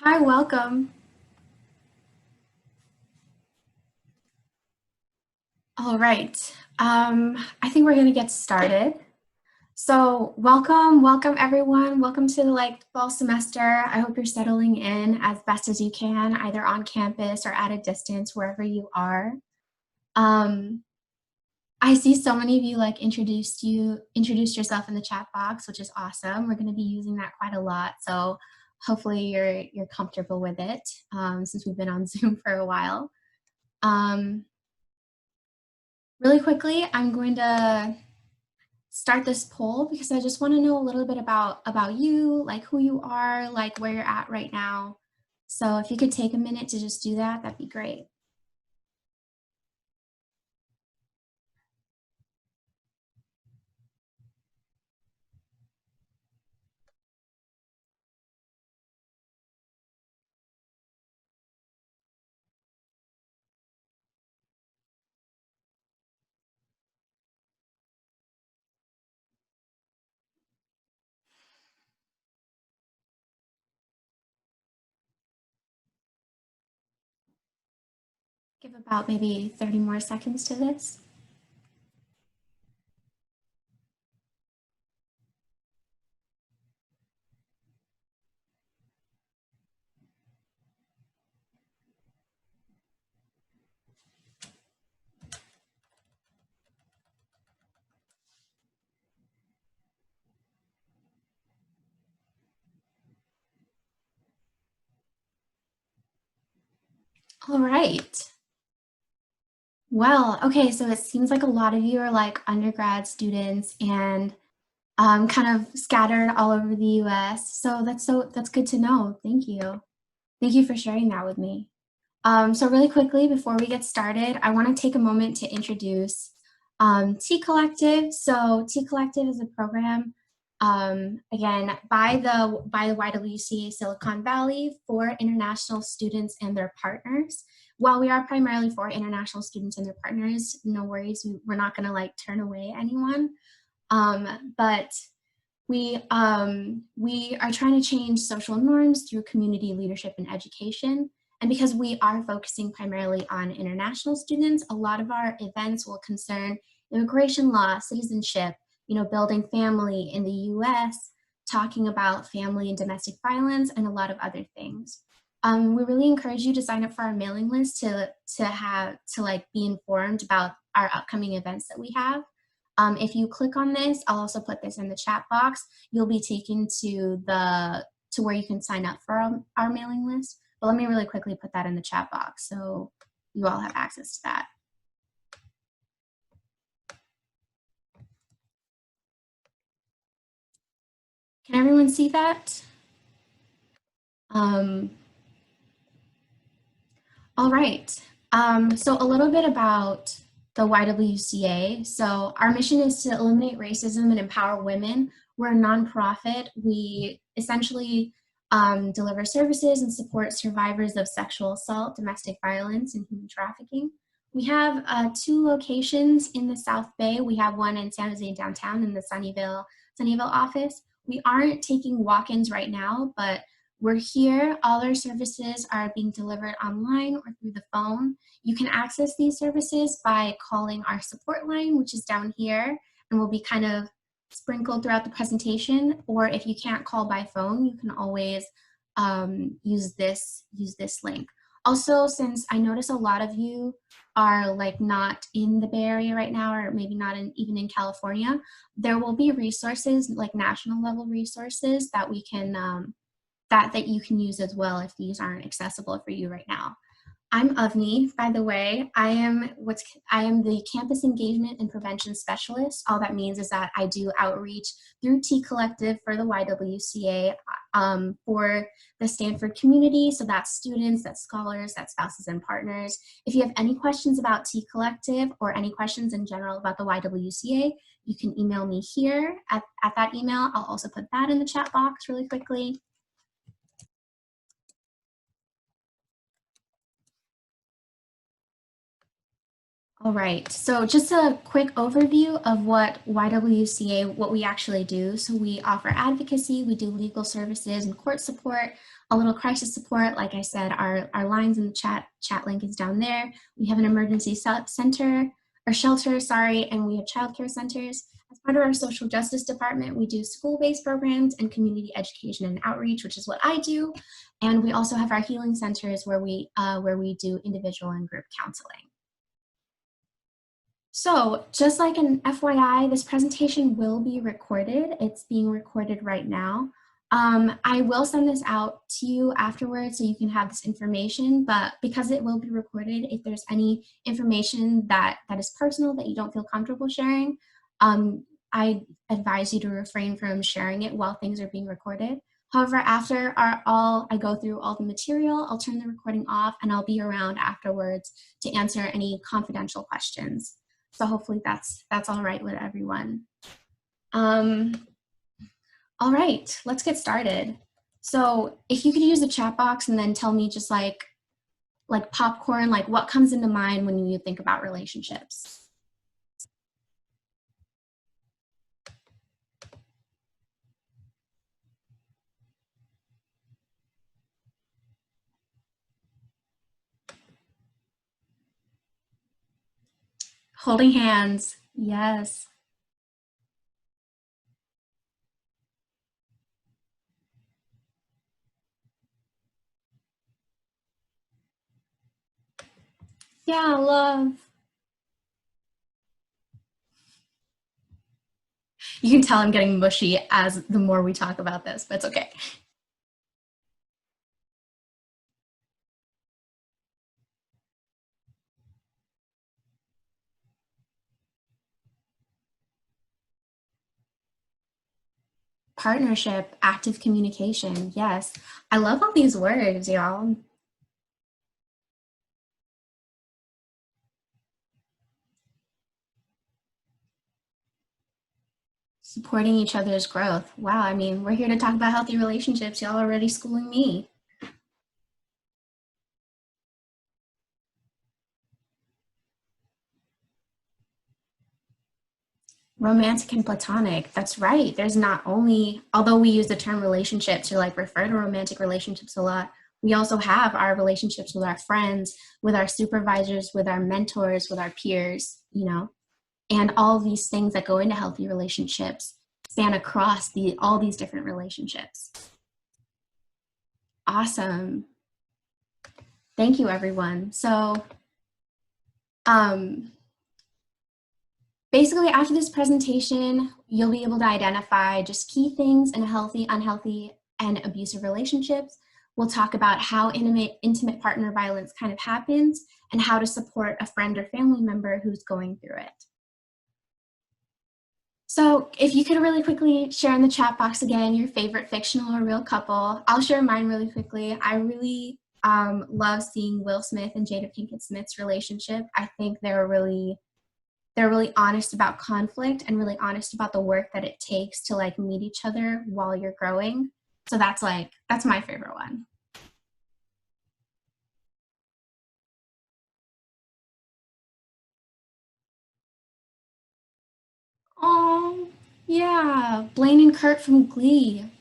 Hi, welcome. All right. I think we're gonna get started. So welcome everyone. Welcome to the fall semester. I hope you're settling in as best as you can, either on campus or at a distance, wherever you are. Um, I see so many of you introduced yourself in the chat box, which is awesome. We're gonna be using that quite a lot. So hopefully you're comfortable with it since we've been on Zoom for a while. Really quickly, I'm going to start this poll because I just want to know a little bit about you, like who you are, like where you're at right now. So if you could take a minute to just do that, that'd be great. Give about maybe 30 more seconds to this. All right. Well, okay, so it seems like a lot of you are like undergrad students and kind of scattered all over the US. So that's good to know. Thank you. Thank you for sharing that with me. So really quickly, before we get started, I want to take a moment to introduce T Collective. So T Collective is a program, again, by the YWCA Silicon Valley for international students and their partners. While we are primarily for international students and their partners, no worries, we're not going to like turn away anyone. But we are trying to change social norms through community leadership and education. And because we are focusing primarily on international students, a lot of our events will concern immigration law, citizenship, building family in the US, talking about family and domestic violence, and a lot of other things. We really encourage you to sign up for our mailing list to be informed about our upcoming events that we have. If you click on this, I'll also put this in the chat box. You'll be taken to where you can sign up for our mailing list. But let me really quickly put that in the chat box so you all have access to that. Can everyone see that? All right. So a little bit about the YWCA. So our mission is to eliminate racism and empower women. We're a nonprofit. We essentially deliver services and support survivors of sexual assault, domestic violence, and human trafficking. We have 2 locations in the South Bay. We have one in San Jose downtown in the Sunnyvale office. We aren't taking walk-ins right now, but we're here. All our services are being delivered online or through the phone. You can access these services by calling our support line, which is down here, and will be kind of sprinkled throughout the presentation. Or if you can't call by phone, you can always use this link. Also, since I notice a lot of you are not in the Bay Area right now, or maybe not even in California, there will be resources, like national level resources that we can that you can use as well if these aren't accessible for you right now. I'm Avni, by the way. I am the Campus Engagement and Prevention Specialist. All that means is that I do outreach through T Collective for the YWCA for the Stanford community. So that's students, that's scholars, that's spouses and partners. If you have any questions about T Collective or any questions in general about the YWCA, you can email me here at that email. I'll also put that in the chat box really quickly. All right, so just a quick overview of what YWCA, what we actually do. So we offer advocacy, we do legal services and court support, a little crisis support. Like I said, our lines in the chat link is down there. We have an emergency center, or shelter, sorry, and we have childcare centers. As part of our social justice department, we do school-based programs and community education and outreach, which is what I do. And we also have our healing centers where we do individual and group counseling. So just like an FYI, this presentation will be recorded. It's being recorded right now. I will send this out to you afterwards so you can have this information, but because it will be recorded, if there's any information that is personal that you don't feel comfortable sharing, I advise you to refrain from sharing it while things are being recorded. However, after I go through all the material, I'll turn the recording off and I'll be around afterwards to answer any confidential questions. So hopefully that's all right with everyone. All right, let's get started. So if you could use the chat box and then tell me just like popcorn, like what comes into mind when you think about relationships? Holding hands, yes. Yeah, love. You can tell I'm getting mushy as the more we talk about this, but it's okay. Partnership, active communication, yes. I love all these words, y'all. Supporting each other's growth. Wow, I mean, we're here to talk about healthy relationships. Y'all already schooling me. Romantic and platonic. That's right. There's not only, although we use the term relationship to like refer to romantic relationships a lot, we also have our relationships with our friends, with our supervisors, with our mentors, with our peers, you know, and all these things that go into healthy relationships span across all these different relationships. Awesome. Thank you, everyone. So, um, basically, after this presentation, you'll be able to identify just key things in healthy, unhealthy, and abusive relationships. We'll talk about how intimate partner violence kind of happens and how to support a friend or family member who's going through it. So if you could really quickly share in the chat box again your favorite fictional or real couple. I'll share mine really quickly. I really love seeing Will Smith and Jada Pinkett Smith's relationship. I think they're really honest about conflict and really honest about the work that it takes to like meet each other while you're growing. So that's my favorite one. Oh, yeah. Blaine and Kurt from Glee.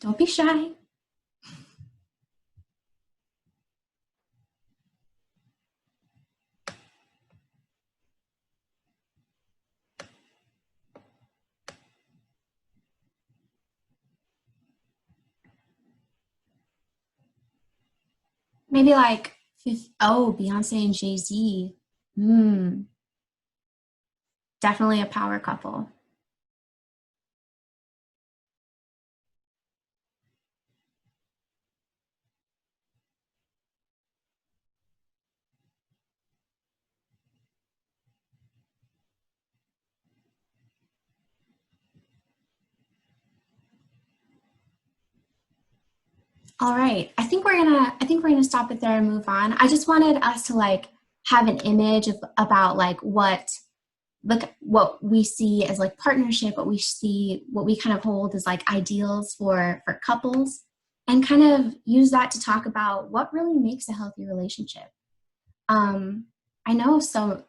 Don't be shy. Maybe like, Beyonce and Jay-Z. Definitely a power couple. All right. I think we're gonna stop it there and move on. I just wanted us to like have an image of about like what we see as like partnership, what we kind of hold as like ideals for couples, and kind of use that to talk about what really makes a healthy relationship. Um, I know so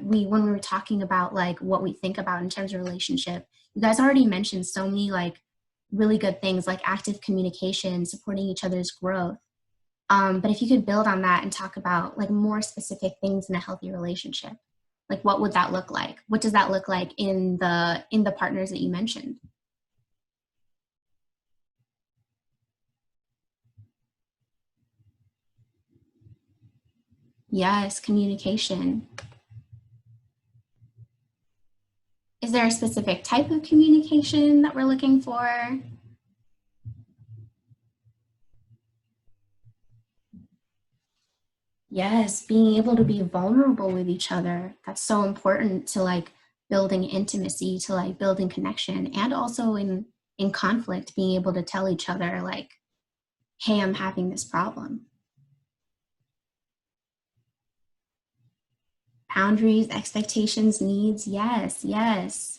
we when we were talking about like what we think about in terms of relationship, you guys already mentioned so many like really good things like active communication, supporting each other's growth. But if you could build on that and talk about like more specific things in a healthy relationship, like what would that look like? What does that look like in the partners that you mentioned? Yes, communication. Is there a specific type of communication that we're looking for? Yes, being able to be vulnerable with each other. That's so important to like building intimacy, to like building connection, and also in conflict, being able to tell each other like, "Hey, I'm having this problem." Boundaries, expectations, needs. Yes, yes.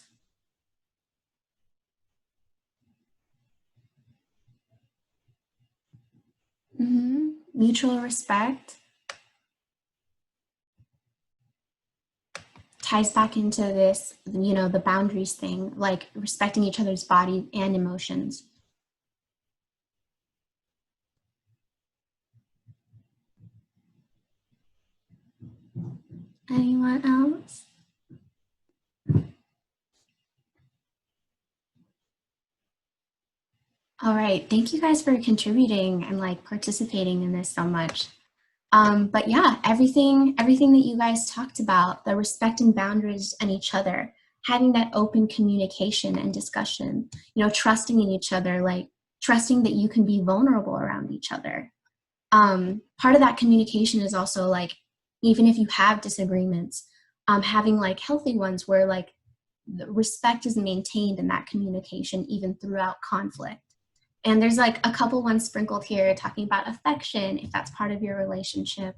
Mutual respect ties back into this, you know, the boundaries thing, like respecting each other's body and emotions. Anyone else? All right. Thank you guys for contributing and like participating in this so much. But yeah, everything that you guys talked about, the respecting boundaries and each other, having that open communication and discussion, you know, trusting in each other, like trusting that you can be vulnerable around each other. Part of that communication is also like, even if you have disagreements, having like healthy ones where like the respect is maintained in that communication even throughout conflict. And there's like a couple ones sprinkled here talking about affection, if that's part of your relationship,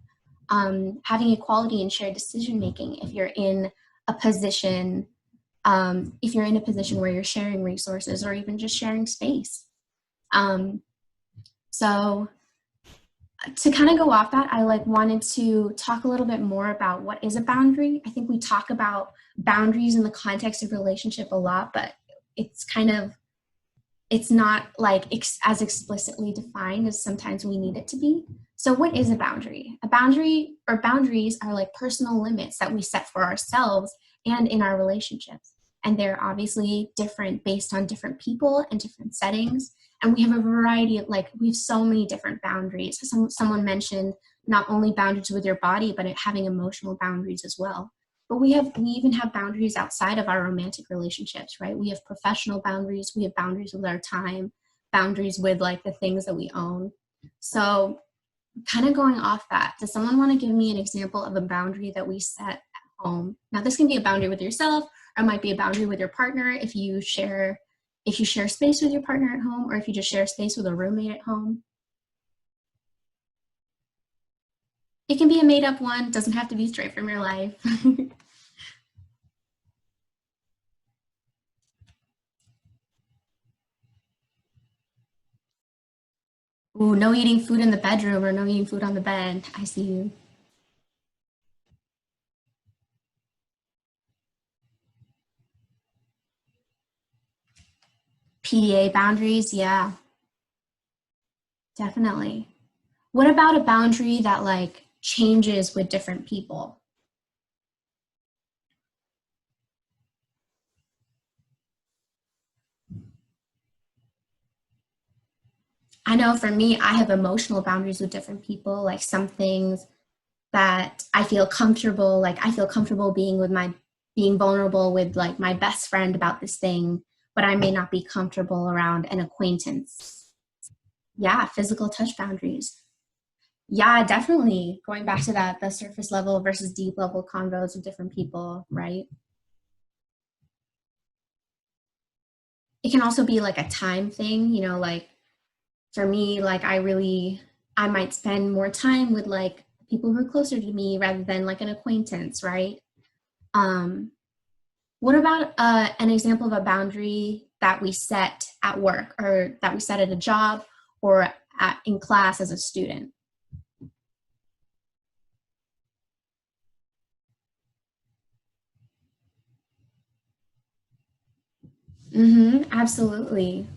having equality in shared decision making, if you're in a position where you're sharing resources or even just sharing space. Um, so to kind of go off that, I like wanted to talk a little bit more about what is a boundary. I think we talk about boundaries in the context of relationship a lot, but it's kind of it's not like as explicitly defined as sometimes we need it to be. So what is a boundary? A boundary or boundaries are like personal limits that we set for ourselves and in our relationships. And they're obviously different based on different people and different settings. And we have a variety of like, we have so many different boundaries. Someone mentioned not only boundaries with your body, but having emotional boundaries as well. But we even have boundaries outside of our romantic relationships, right? We have professional boundaries, we have boundaries with our time, boundaries with like the things that we own. So kind of going off that, does someone want to give me an example of a boundary that we set at home? Now this can be a boundary with yourself, or it might be a boundary with your partner if you share space with your partner at home, or if you just share space with a roommate at home. It can be a made up one, doesn't have to be straight from your life. Ooh, no eating food in the bedroom or no eating food on the bed. I see you. PDA boundaries, yeah, definitely. What about a boundary that like changes with different people? I know for me, I have emotional boundaries with different people, like some things that I feel comfortable being vulnerable with like my best friend about this thing, but I may not be comfortable around an acquaintance. Yeah, physical touch boundaries. Yeah, definitely. Going back to that, the surface level versus deep level convos with different people, right? It can also be like a time thing, you know, like for me, like I might spend more time with like people who are closer to me rather than like an acquaintance, right? Um, what about an example of a boundary that we set at work or that we set at a job or in class as a student? Absolutely.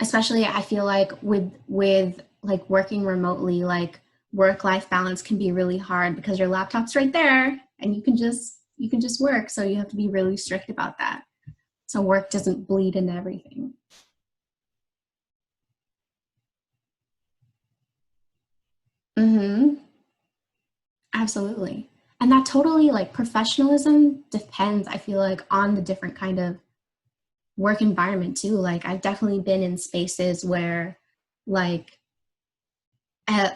Especially I feel like with like working remotely, like work-life balance can be really hard because your laptop's right there and you can just work. So you have to be really strict about that. So work doesn't bleed into everything. Mm-hmm. Absolutely. And that totally like professionalism depends, I feel like, on the different kind of work environment too. Like I've definitely been in spaces where like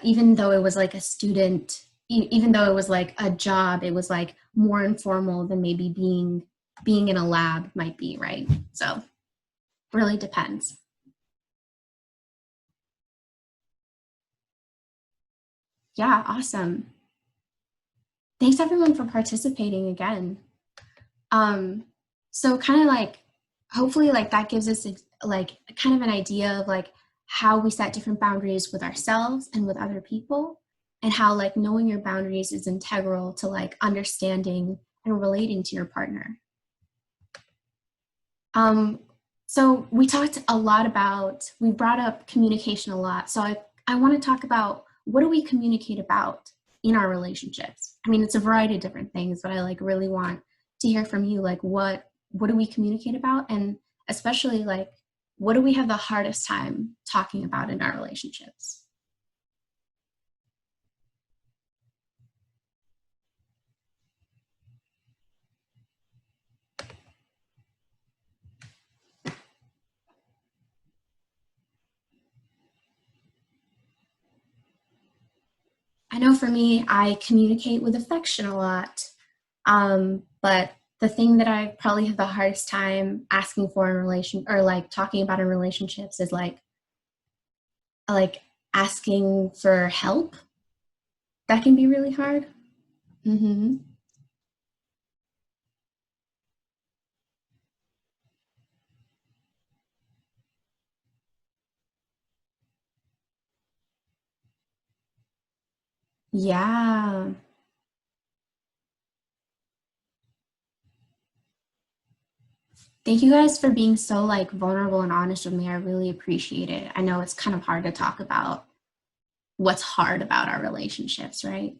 even though it was like a student, even though it was like a job, it was like more informal than maybe being in a lab might be, right? So really depends. Yeah, awesome. Thanks everyone for participating again. Um, so kind of like hopefully like that gives us like kind of an idea of like how we set different boundaries with ourselves and with other people and how like knowing your boundaries is integral to like understanding and relating to your partner. Um, so we talked a lot about, we brought up communication a lot. So I want to talk about what do we communicate about in our relationships? I mean, it's a variety of different things, but I like really want to hear from you, like what do we communicate about? And especially like, what do we have the hardest time talking about in our relationships? I know for me, I communicate with affection a lot. But the thing that I probably have the hardest time asking for in relation or like talking about in relationships is like asking for help. That can be really hard. Mm-hmm. Yeah. Thank you guys for being so like vulnerable and honest with me. I really appreciate it. I know it's kind of hard to talk about what's hard about our relationships, right?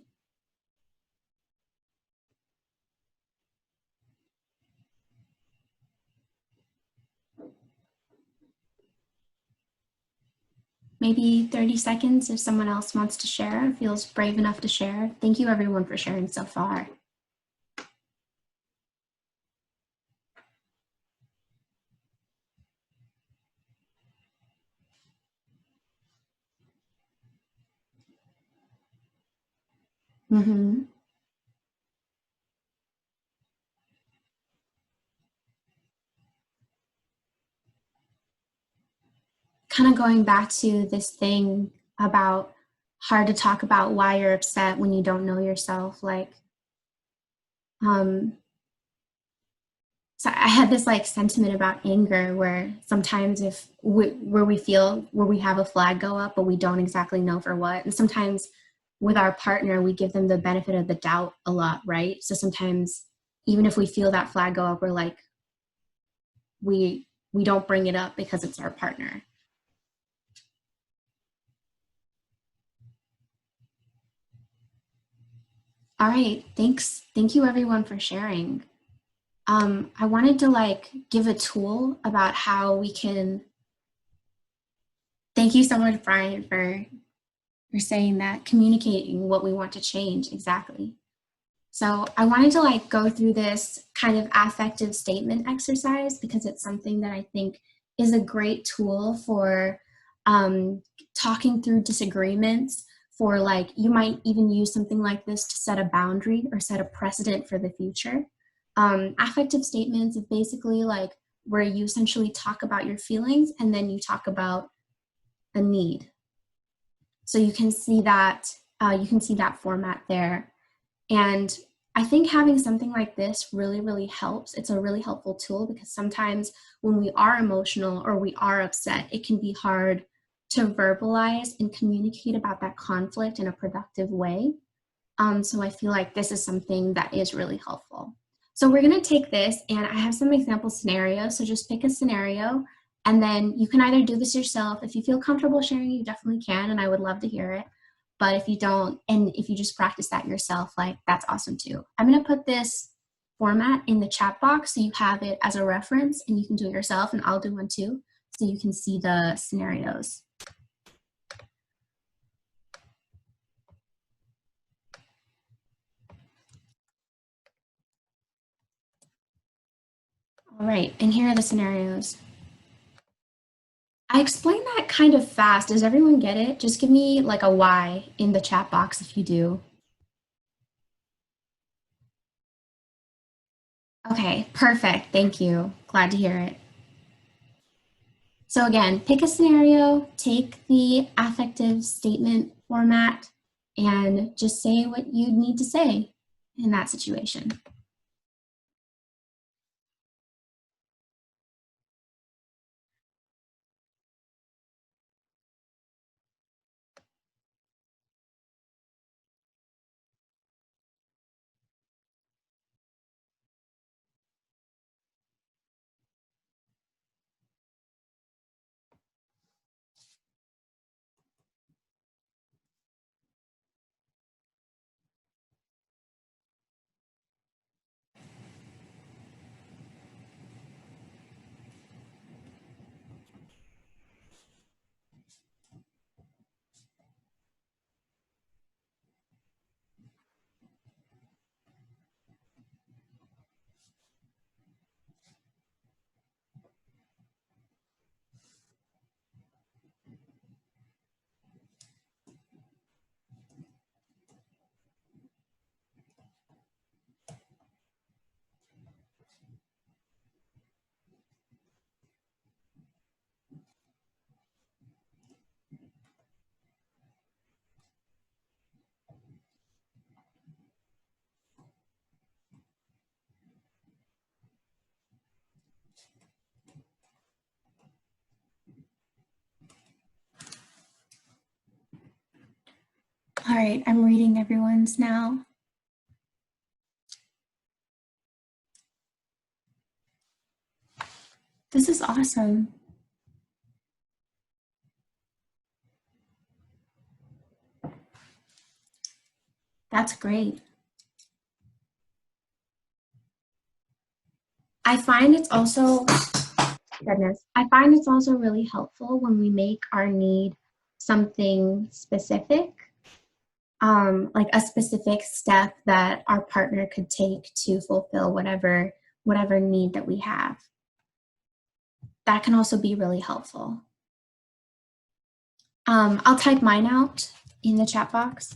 Maybe 30 seconds if someone else wants to share, feels brave enough to share. Thank you everyone for sharing so far. Mm-hmm. Kind of going back to this thing about hard to talk about why you're upset when you don't know yourself. Like, um, so I had this like sentiment about anger where sometimes if where we feel where we have a flag go up, but we don't exactly know for what. And sometimes with our partner, we give them the benefit of the doubt a lot, right? So sometimes even if we feel that flag go up, we're like, we don't bring it up because it's our partner. All right. Thanks. Thank you everyone for sharing. I wanted to like give a tool about how we can. Thank you so much, Brian, for saying that, communicating what we want to change exactly. So I wanted to like go through this kind of affective statement exercise because it's something that I think is a great tool for talking through disagreements. For like, you might even use something like this to set a boundary or set a precedent for the future. Affective statements is basically like where you essentially talk about your feelings and then you talk about a need. So you can see that format there. And I think having something like this really, really helps. It's a really helpful tool because sometimes when we are emotional or we are upset, it can be hard to verbalize and communicate about that conflict in a productive way. So I feel like this is something that is really helpful. So we're going to take this, and I have some example scenarios. So just pick a scenario, and then you can either do this yourself. If you feel comfortable sharing, you definitely can, and I would love to hear it. But if you don't, and if you just practice that yourself, like that's awesome too. I'm going to put this format in the chat box so you have it as a reference, and you can do it yourself, and I'll do one too, so you can see the scenarios. All right, and here are the scenarios. I explained that kind of fast. Does everyone get it? Just give me like a Y in the chat box if you do. Okay, perfect. Thank you. Glad to hear it. So again, pick a scenario, take the affective statement format, and just say what you need to say in that situation. All right, I'm reading everyone's now. This is awesome. That's great. I find it's also, goodness, I find it's also really helpful when we make our need something specific, like a specific step that our partner could take to fulfill whatever need that we have. That can also be really helpful. I'll type mine out in the chat box.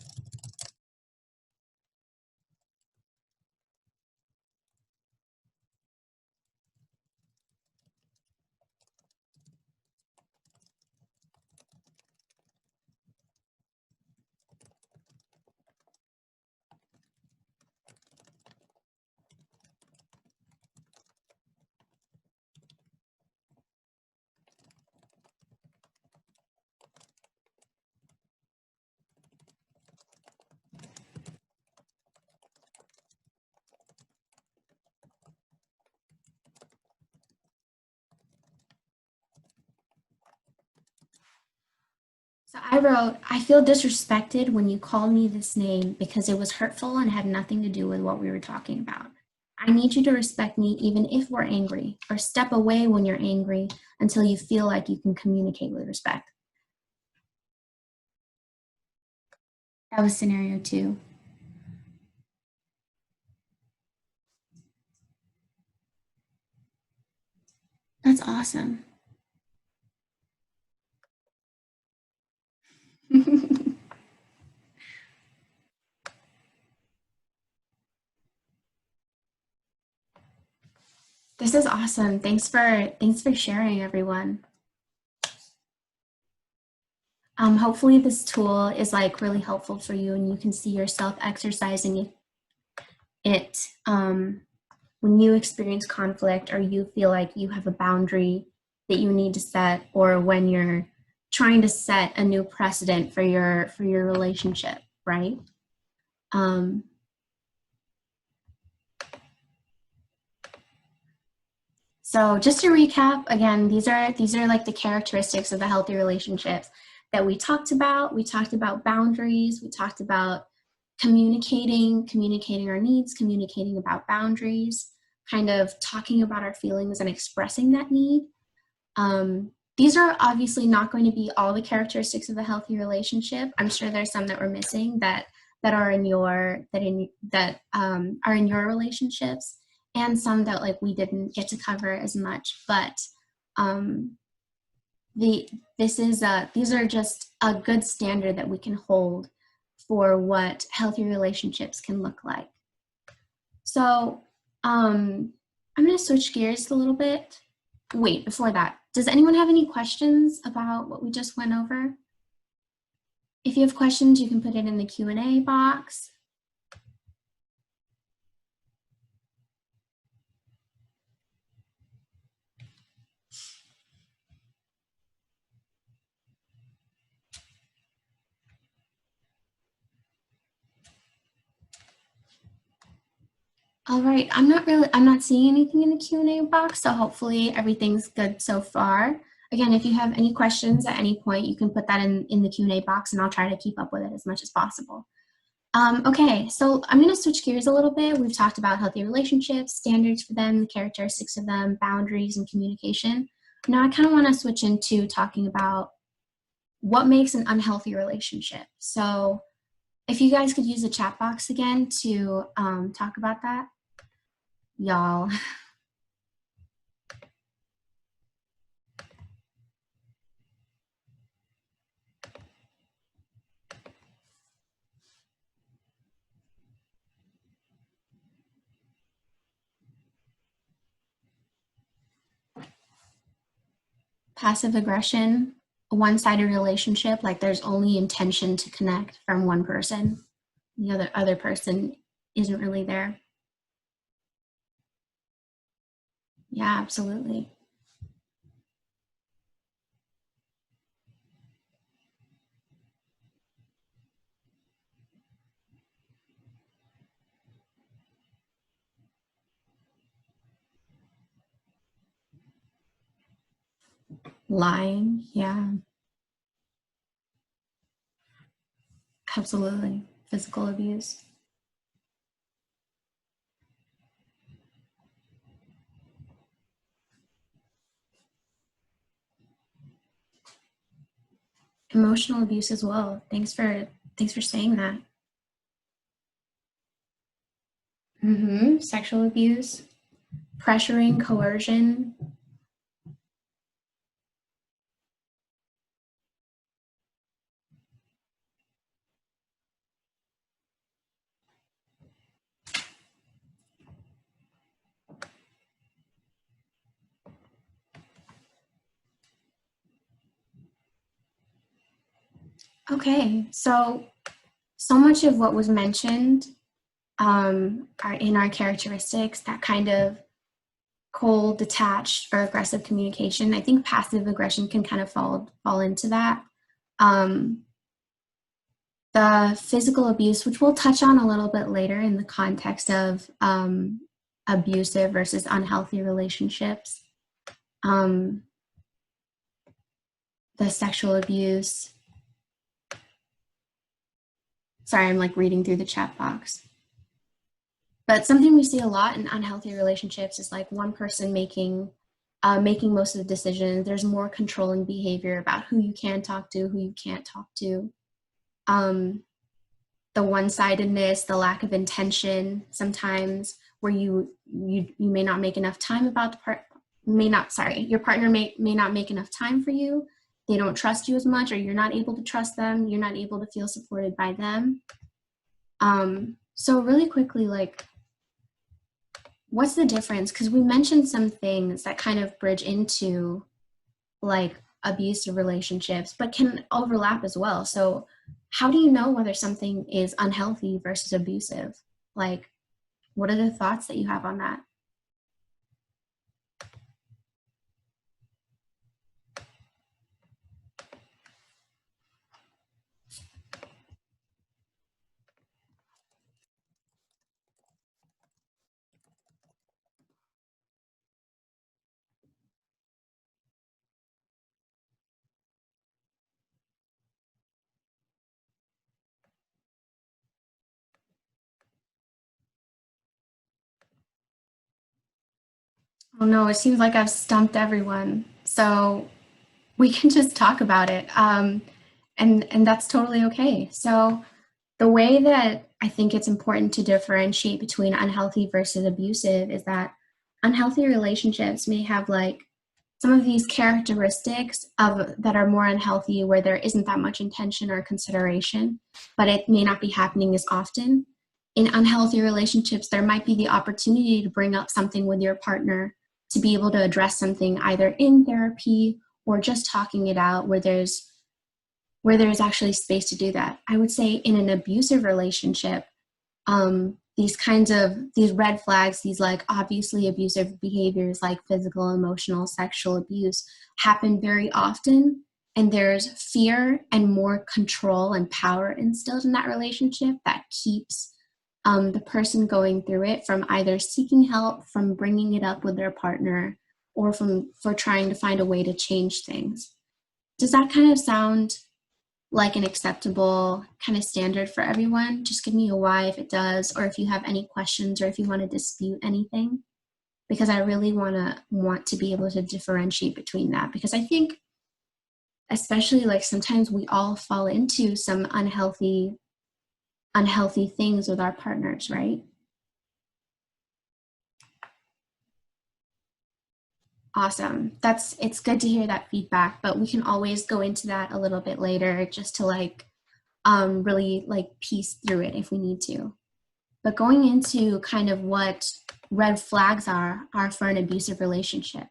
So I wrote, I feel disrespected when you call me this name because it was hurtful and had nothing to do with what we were talking about. I need you to respect me even if we're angry, or step away when you're angry until you feel like you can communicate with respect. That was scenario 2. That's awesome. This is awesome. Thanks for sharing, everyone. Hopefully this tool is like really helpful for you and you can see yourself exercising it when you experience conflict or you feel like you have a boundary that you need to set, or when you're trying to set a new precedent for your relationship, right? So just to recap, again, these are like the characteristics of the healthy relationships that we talked about. We talked about boundaries. We talked about communicating our needs, communicating about boundaries, kind of talking about our feelings and expressing that need. These are obviously not going to be all the characteristics of a healthy relationship. I'm sure there's some that we're missing that are in your are in your relationships, and some that like we didn't get to cover as much. But these are just a good standard that we can hold for what healthy relationships can look like. So I'm going to switch gears a little bit. Wait, before that, does anyone have any questions about what we just went over? If you have questions, you can put it in the Q&A box. All right, I'm not seeing anything in the Q&A box, so hopefully everything's good so far. Again, if you have any questions at any point, you can put that in the Q&A box and I'll try to keep up with it as much as possible. Okay, so I'm going to switch gears a little bit. We've talked about healthy relationships, standards for them, the characteristics of them, boundaries, and communication. Now I kind of want to switch into talking about what makes an unhealthy relationship. So if you guys could use the chat box again to talk about that, y'all. Passive aggression, a one-sided relationship, like there's only intention to connect from one person. The other person isn't really there. Yeah, absolutely. Lying, yeah, absolutely. Physical abuse. Emotional abuse as well. Thanks for saying that. Sexual abuse, pressuring, coercion. Okay, so much of what was mentioned are in our characteristics, that kind of cold, detached, or aggressive communication. I think passive aggression can kind of fall into that. The physical abuse, which we'll touch on a little bit later in the context of abusive versus unhealthy relationships. The sexual abuse. Sorry, I'm like reading through the chat box. But something we see a lot in unhealthy relationships is like one person making most of the decisions. There's more controlling behavior about who you can talk to, who you can't talk to. The one-sidedness, the lack of intention, sometimes where you may not make enough time about your partner may not make enough time for you. They don't trust you as much, or you're not able to trust them. You're not able to feel supported by them. So really quickly, like, what's the difference? Because we mentioned some things that kind of bridge into like abusive relationships, but can overlap as well. So how do you know whether something is unhealthy versus abusive? Like, what are the thoughts that you have on that? Oh no, it seems like I've stumped everyone. So we can just talk about it. And that's totally okay. So the way that I think it's important to differentiate between unhealthy versus abusive is that unhealthy relationships may have like some of these characteristics of that are more unhealthy where there isn't that much intention or consideration, but it may not be happening as often. In unhealthy relationships, there might be the opportunity to bring up something with your partner to be able to address something either in therapy or just talking it out where there's actually space to do that. I would say in an abusive relationship, these red flags, these like obviously abusive behaviors like physical, emotional, sexual abuse happen very often. And there's fear and more control and power instilled in that relationship that keeps the person going through it from either seeking help, from bringing it up with their partner, or for trying to find a way to change things. Does that kind of sound like an acceptable kind of standard for everyone? Just give me a why if it does, or if you have any questions, or if you want to dispute anything, because I really want to be able to differentiate between that, because I think especially like sometimes we all fall into some unhealthy things with our partners, right? Awesome. It's good to hear that feedback, but we can always go into that a little bit later just to like really like piece through it if we need to. But going into kind of what red flags are for an abusive relationship.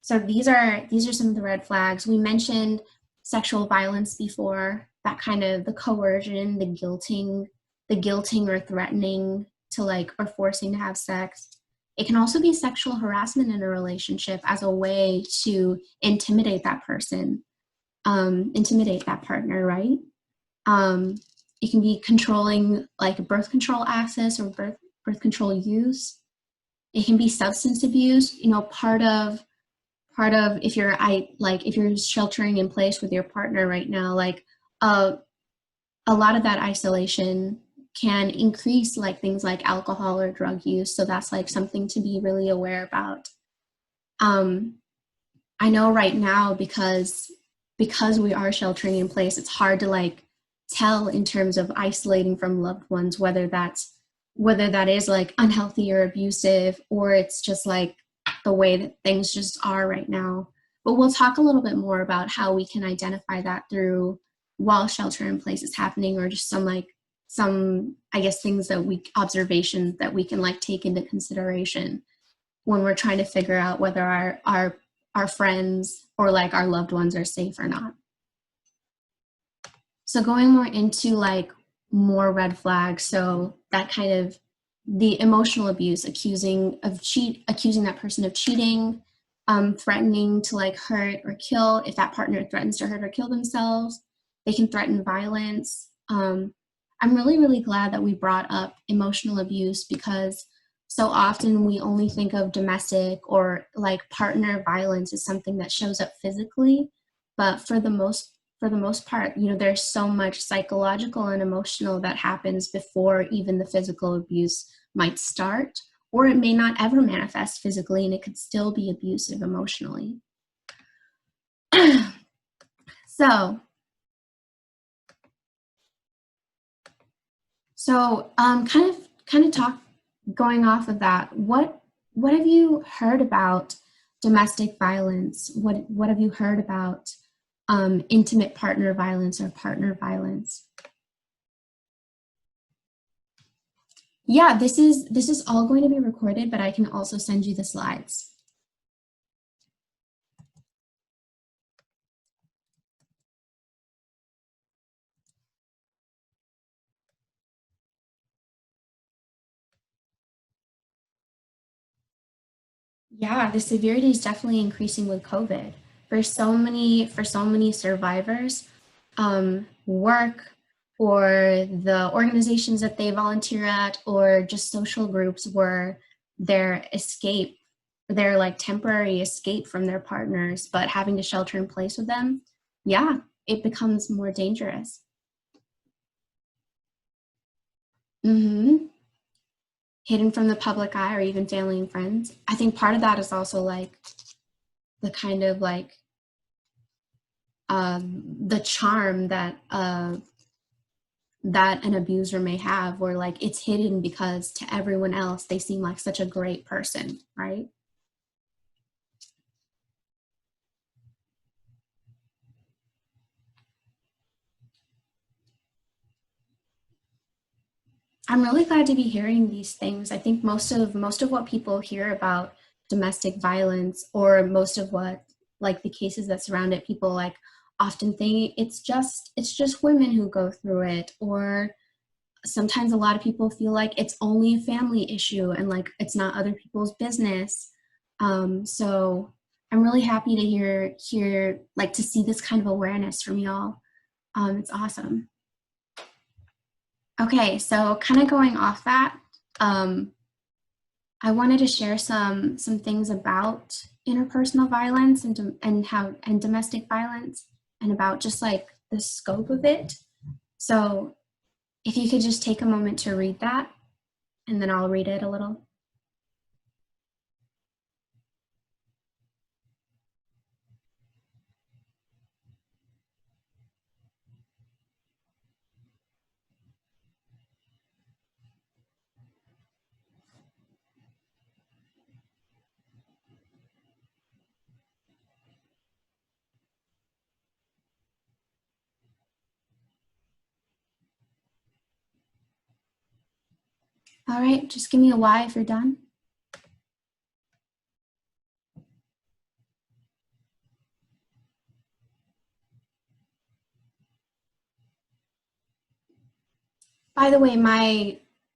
So these are some of the red flags. We mentioned sexual violence before, that kind of the coercion, the guilting or threatening to like or forcing to have sex. It can also be sexual harassment in a relationship as a way to intimidate that person, intimidate that partner, right? It can be controlling like birth control access or birth control use. It can be substance abuse. You know, part of if you're sheltering in place with your partner right now, like a lot of that isolation can increase like things like alcohol or drug use. So that's like something to be really aware about. I know right now because we are sheltering in place, it's hard to like tell in terms of isolating from loved ones whether that is like unhealthy or abusive, or it's just like the way that things just are right now. But we'll talk a little bit more about how we can identify that through while shelter in place is happening, or just some I guess things that observations that we can like take into consideration when we're trying to figure out whether our friends or like our loved ones are safe or not. So going more into like more red flags, so that kind of the emotional abuse, accusing that person of cheating, threatening to like hurt or kill if that partner threatens to hurt or kill themselves. They can threaten violence. I'm really, really glad that we brought up emotional abuse, because so often we only think of domestic or like partner violence as something that shows up physically, but for the most part, you know, there's so much psychological and emotional that happens before even the physical abuse might start, or it may not ever manifest physically and it could still be abusive emotionally. So kind of talk going off of that. What have you heard about domestic violence? What have you heard about intimate partner violence or partner violence? Yeah, this is all going to be recorded, but I can also send you the slides. Yeah, the severity is definitely increasing with COVID. For so many survivors, work or the organizations that they volunteer at or just social groups were their escape, their like temporary escape from their partners, but having to shelter in place with them, yeah, it becomes more dangerous. Mm-hmm. Hidden from the public eye or even family and friends. I think part of that is also like the kind of like the charm that that an abuser may have, or like it's hidden because to everyone else they seem like such a great person, right? I'm really glad to be hearing these things. I think most of what people hear about domestic violence, or most of what like the cases that surround it, people like often think it's just women who go through it, or sometimes a lot of people feel like it's only a family issue and like it's not other people's business. So I'm really happy to hear like to see this kind of awareness from y'all. It's awesome. Okay, so kind of going off that, um, I wanted to share some things about interpersonal violence and domestic violence, and about just like the scope of it. So if you could just take a moment to read that, and then I'll read it a little. All right, just give me a Y if you're done. By the way,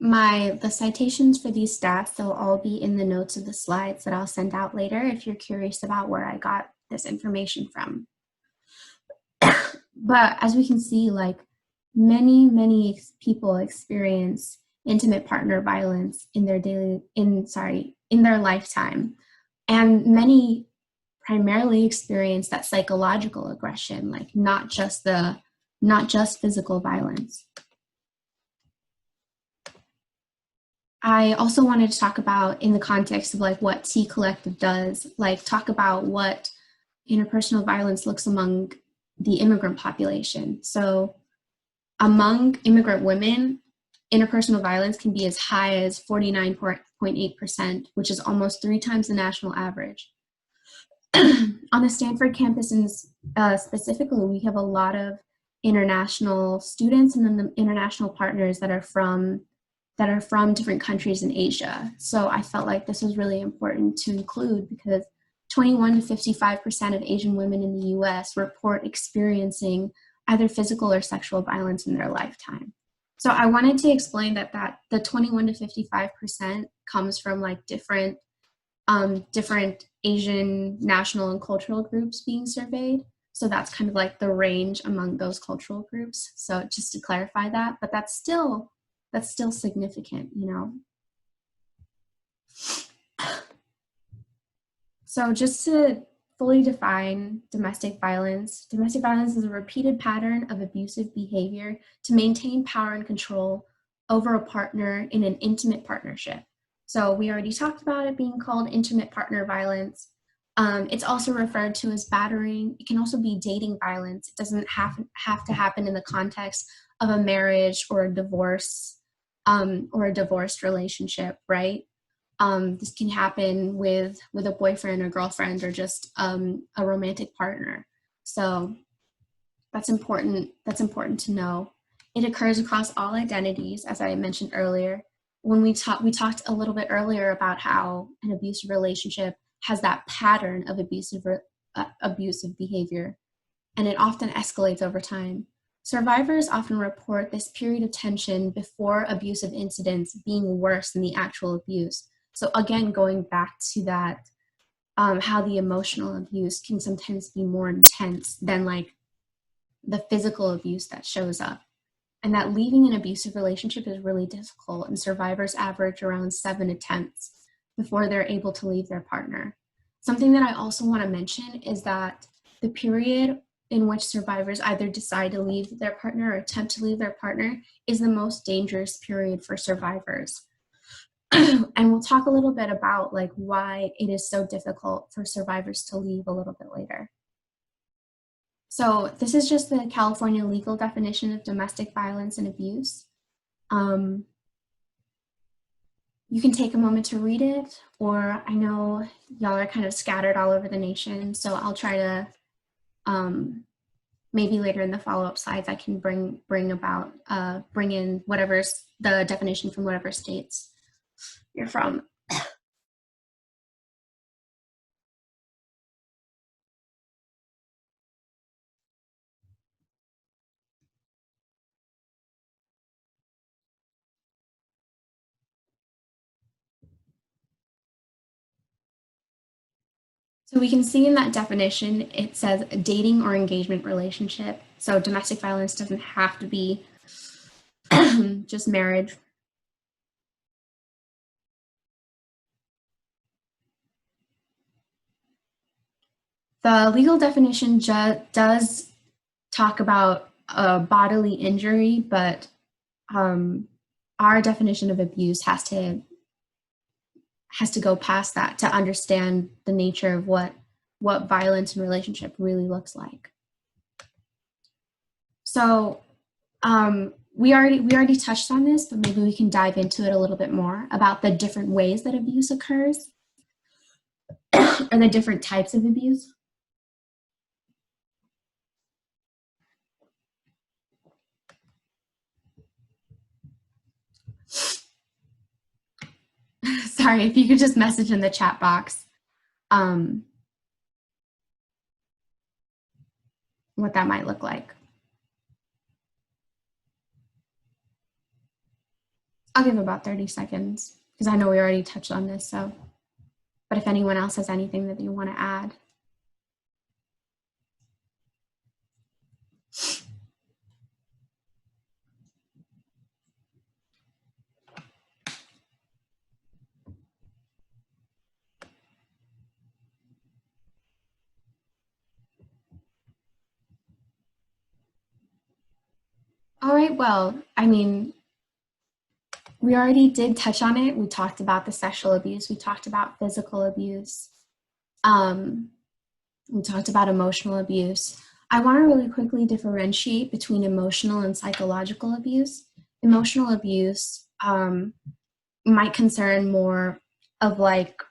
the citations for these stats, they'll all be in the notes of the slides that I'll send out later if you're curious about where I got this information from. But as we can see, like many people experience intimate partner violence in their in their lifetime. And many primarily experience that psychological aggression, like not just physical violence. I also wanted to talk about, in the context of like what T Collective does, like talk about what interpersonal violence looks among the immigrant population. So among immigrant women, interpersonal violence can be as high as 49.8%, which is almost 3 times the national average. On the Stanford campus, and specifically, we have a lot of international students and then the international partners that are from different countries in Asia. So I felt like this was really important to include because 21 to 55% of Asian women in the US report experiencing either physical or sexual violence in their lifetime. So I wanted to explain that the 21 to 55% comes from like different Asian national and cultural groups being surveyed. So that's kind of like the range among those cultural groups. So just to clarify that, but that's still significant, you know. So just to fully define domestic violence is a repeated pattern of abusive behavior to maintain power and control over a partner in an intimate partnership. So we already talked about it being called intimate partner violence. It's also referred to as battering. It can also be dating violence. It doesn't have to happen in the context of a marriage or a divorced relationship, right? This can happen with a boyfriend or girlfriend, or just a romantic partner. So that's important. That's important to know. It occurs across all identities, as I mentioned earlier. When we talked a little bit earlier about how an abusive relationship has that pattern of abusive behavior, and it often escalates over time. Survivors often report this period of tension before abusive incidents being worse than the actual abuse. So again, going back to that how the emotional abuse can sometimes be more intense than like the physical abuse that shows up. And that leaving an abusive relationship is really difficult, and survivors average around 7 attempts before they're able to leave their partner. Something that I also want to mention is that the period in which survivors either decide to leave their partner or attempt to leave their partner is the most dangerous period for survivors. And we'll talk a little bit about like why it is so difficult for survivors to leave a little bit later. So this is just the California legal definition of domestic violence and abuse. You can take a moment to read it, or I know y'all are kind of scattered all over the nation, so I'll try to, maybe later in the follow-up slides, I can bring in whatever's the definition from whatever states you're from. So we can see in that definition, it says a dating or engagement relationship. So domestic violence doesn't have to be just marriage. The legal definition does talk about a bodily injury, but our definition of abuse has to go past that to understand the nature of what violence in relationship really looks like. So we already touched on this, but maybe we can dive into it a little bit more about the different ways that abuse occurs or the different types of abuse. Sorry, if you could just message in the chat box what that might look like. I'll give about 30 seconds because I know we already touched on this, so, but if anyone else has anything that you want to add. All right, well, I mean, we already did touch on it. We talked about the sexual abuse. We talked about physical abuse. We talked about emotional abuse. I want to really quickly differentiate between emotional and psychological abuse. Emotional abuse might concern more of like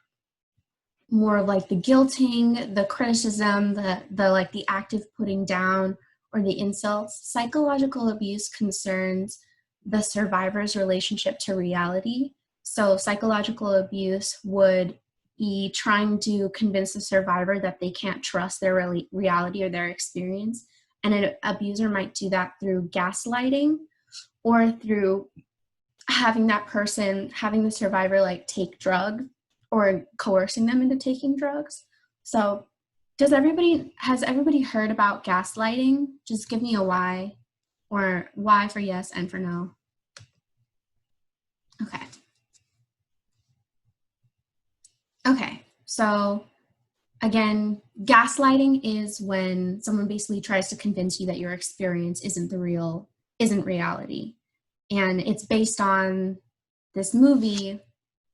the guilting, the criticism, the active putting down, or the insults. Psychological abuse concerns the survivor's relationship to reality. So psychological abuse would be trying to convince the survivor that they can't trust their reality or their experience. And an abuser might do that through gaslighting or through having the survivor like take drugs or coercing them into taking drugs. So has everybody heard about gaslighting? Just give me a Y, or Y for yes and for no. Okay, so again, gaslighting is when someone basically tries to convince you that your experience isn't reality. And it's based on this movie.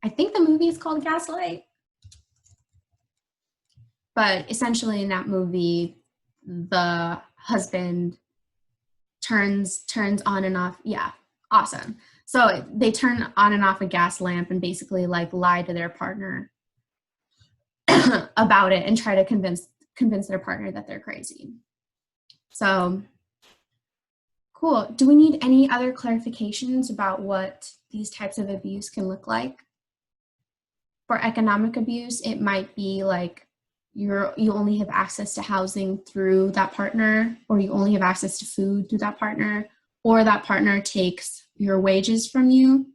I think the movie is called Gaslight. But essentially in that movie, the husband turns on and off. Yeah, awesome. So they turn on and off a gas lamp and basically like lie to their partner about it and try to convince their partner that they're crazy. So cool. Do we need any other clarifications about what these types of abuse can look like? For economic abuse, it might be like you only have access to housing through that partner, or you only have access to food through that partner, or that partner takes your wages from you.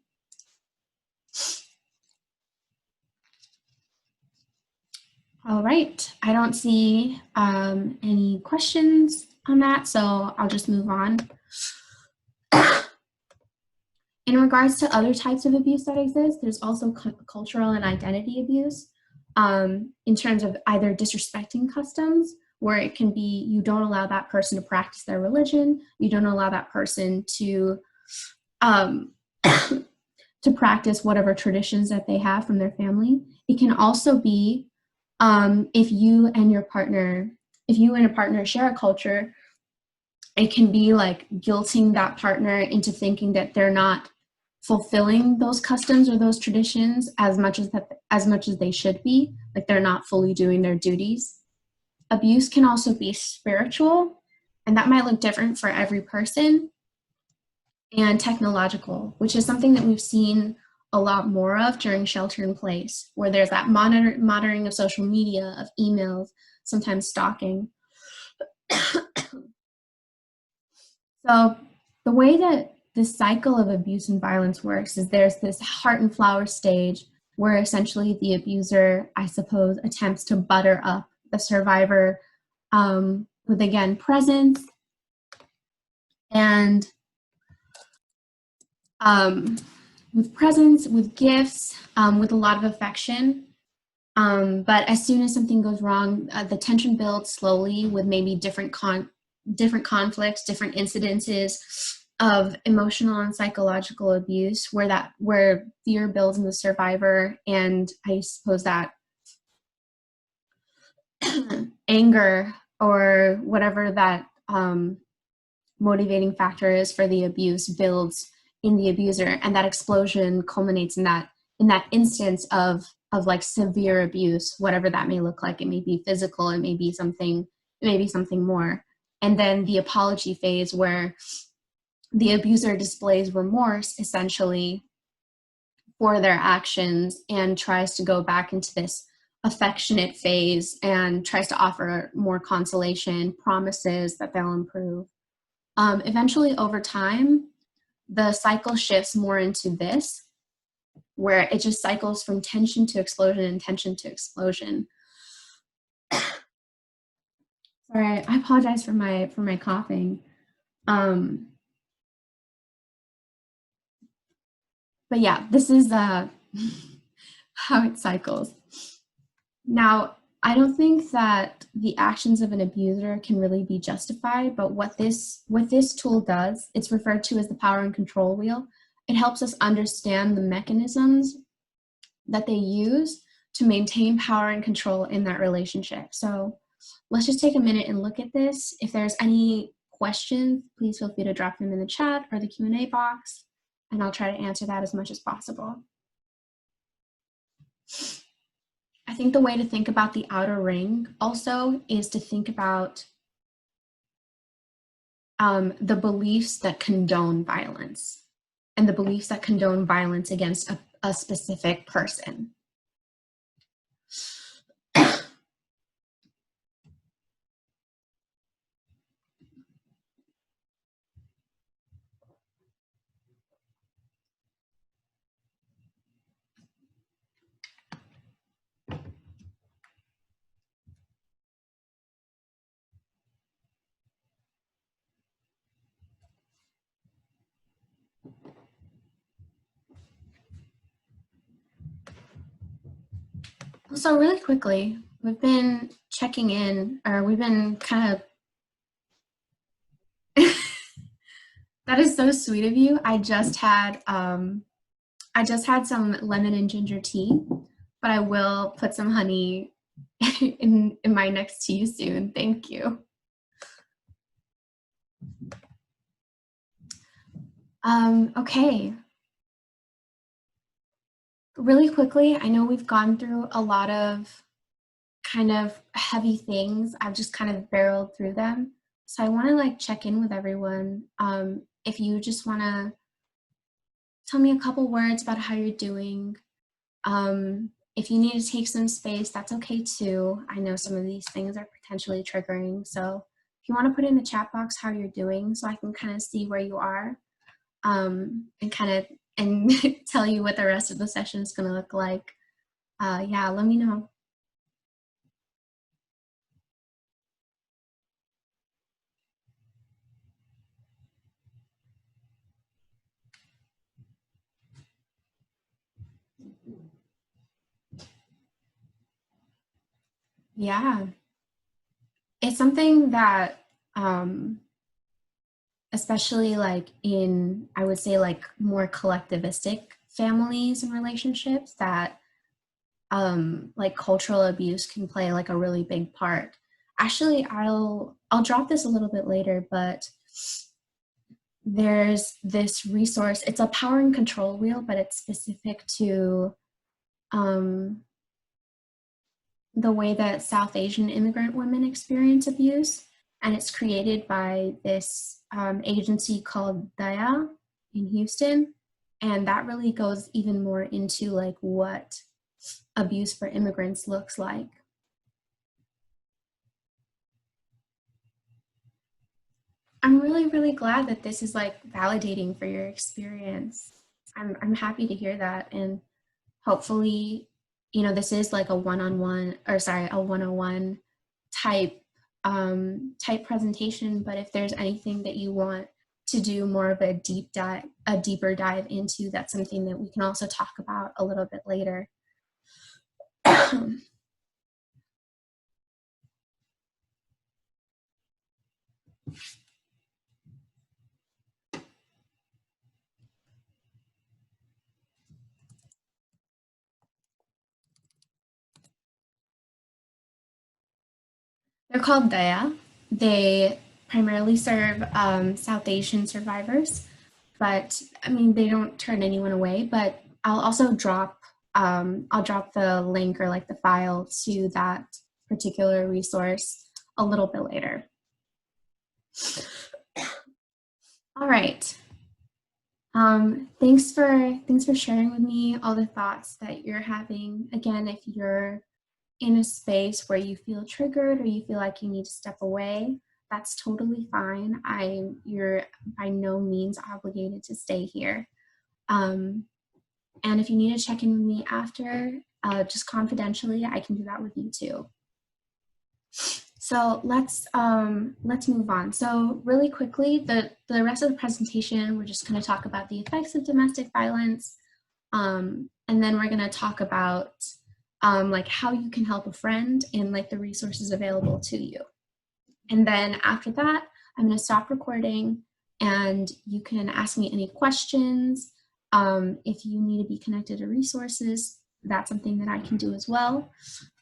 All right, I don't see any questions on that, so I'll just move on. In regards to other types of abuse that exist, there's also cultural and identity abuse in terms of either disrespecting customs, where it can be you don't allow that person to practice their religion, you don't allow that person to to practice whatever traditions that they have from their family. It can also be if you and a partner share a culture, it can be like guilting that partner into thinking that they're not fulfilling those customs or those traditions as much as they should be, like they're not fully doing their duties. Abuse can also be spiritual, and that might look different for every person, and technological, which is something that we've seen a lot more of during shelter in place, where there's that monitoring of social media, of emails, sometimes stalking. So the way that this cycle of abuse and violence works is there's this heart and flower stage where essentially the abuser, I suppose, attempts to butter up the survivor with, again, presence and with gifts, with a lot of affection. But as soon as something goes wrong, the tension builds slowly with maybe different conflicts, different incidences of emotional and psychological abuse, where fear builds in the survivor, and I suppose that anger or whatever that motivating factor is for the abuse builds in the abuser, and that explosion culminates in that instance of like severe abuse, whatever that may look like. It may be physical, it may be something more. And then the apology phase, where the abuser displays remorse essentially for their actions and tries to go back into this affectionate phase and tries to offer more consolation, promises that they'll improve. Eventually, over time, the cycle shifts more into this, where it just cycles from tension to explosion and tension to explosion. Sorry, I apologize for my coughing. But yeah, this is how it cycles. Now, I don't think that the actions of an abuser can really be justified, but what this tool does, it's referred to as the power and control wheel. It helps us understand the mechanisms that they use to maintain power and control in that relationship. So let's just take a minute and look at this. If there's any questions, please feel free to drop them in the chat or the Q&A box, and I'll try to answer that as much as possible. I think the way to think about the outer ring also is to think about the beliefs that condone violence, and the beliefs that condone violence against a specific person. So really quickly, we've been checking in, or we've been kind of, that is so sweet of you. I just had some lemon and ginger tea, but I will put some honey in my next tea soon. Thank you. Okay. Really quickly, I know we've gone through a lot of kind of heavy things. I've just kind of barreled through them. So I want to like check in with everyone. If you just want to tell me a couple words about how you're doing. If you need to take some space, that's okay too. I know some of these things are potentially triggering. So if you want to put in the chat box how you're doing so I can kind of see where you are, and kind of tell you what the rest of the session is going to look like. Yeah, let me know. Yeah, it's something that, especially like in, I would say like more collectivistic families and relationships, that like cultural abuse can play like a really big part. Actually, I'll drop this a little bit later, but there's this resource. It's a power and control wheel, but it's specific to um, the way that South Asian immigrant women experience abuse. And it's created by this agency called Daya in Houston. And that really goes even more into like what abuse for immigrants looks like. I'm really, really glad that this is like validating for your experience. I'm happy to hear that. And hopefully, you know, this is like a one-on-one, or sorry, a 101 type type presentation. But if there's anything that you want to do more of a deeper dive into, that's something that we can also talk about a little bit later. They're called Daya. They primarily serve South Asian survivors, but I mean, they don't turn anyone away. But I'll also I'll drop the link or like the file to that particular resource a little bit later. All right. Thanks for sharing with me all the thoughts that you're having. Again, if you're in a space where you feel triggered or you feel like you need to step away, that's totally fine. You're by no means obligated to stay here. And if you need to check in with me after, just confidentially, I can do that with you too. So let's move on. So really quickly, the rest of the presentation, we're just going to talk about the effects of domestic violence, and then we're going to talk about like how you can help a friend and like the resources available to you. And then after that, I'm going to stop recording, and you can ask me any questions. If you need to be connected to resources, that's something that I can do as well.